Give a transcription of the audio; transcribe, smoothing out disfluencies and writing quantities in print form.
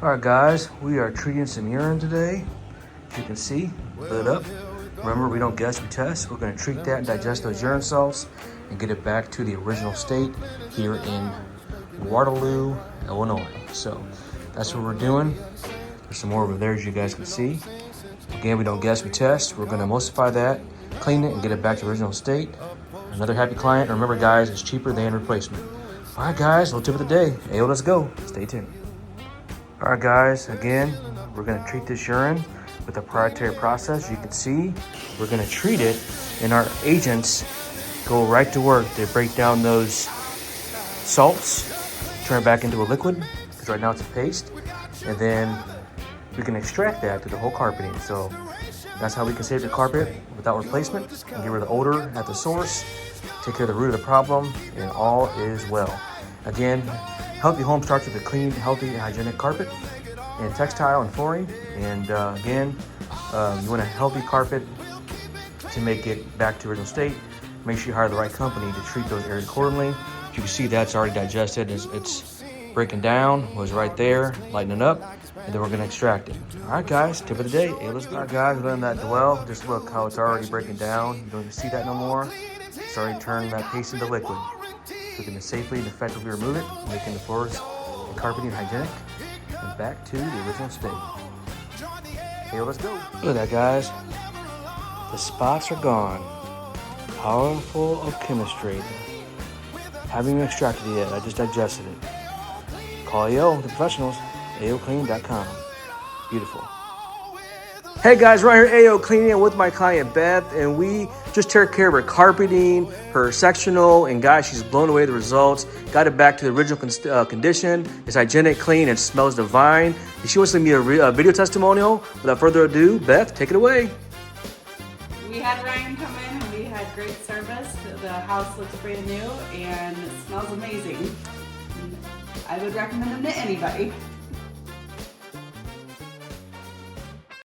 All right, guys, we are treating some urine today. As you can see, lit up. Remember, we don't guess, we test. We're gonna treat that and digest those urine salts and get it back to the original state here in Waterloo, Illinois. So that's what we're doing. There's some more over there, as you guys can see. Again, we don't guess, we test. We're gonna emulsify that, clean it, and get it back to original state. Another happy client. Remember, guys, it's cheaper than replacement. All right, guys, little tip of the day. Ayo, let's go. Stay tuned. All right, guys, again, we're gonna treat this urine with a proprietary process. You can see we're gonna treat it, and our agents go right to work. They break down those salts, turn it back into a liquid, because right now it's a paste, and then we can extract that through the whole carpeting. So that's how we can save the carpet without replacement and get rid of the odor at the source, take care of the root of the problem, and all is well. Again, healthy home starts with a clean, healthy, and hygienic carpet and textile and flooring. And again, you want a healthy carpet to make it back to original state. Make sure you hire the right company to treat those areas accordingly. As you can see, that's already digested. It's breaking down, was right there, lightening up, and then we're gonna extract it. All right, guys, tip of the day. Hey, let's go. All right, guys, we're letting that dwell. Just look how it's already breaking down. You don't even see that no more. It's already turned that paste into liquid. So we can safely and effectively remove it, making the floors and carpeting hygienic and back to the original state. Okay, let's go. Look at that, guys. The spots are gone. Powerful of chemistry. Haven't even extracted it yet. I just digested it. Call AO, the professionals, AOCleaning.com. Beautiful. Hey guys, right here AOCleaning with my client Beth, and we just took care of her carpeting, her sectional, and guys, she's blown away the results. Got it back to the original condition. It's hygienic, clean, and smells divine. And she wants to give me a video testimonial. Without further ado, Beth, take it away. We had Ryan come in and we had great service. The house looks brand new and it smells amazing. I would recommend them to anybody.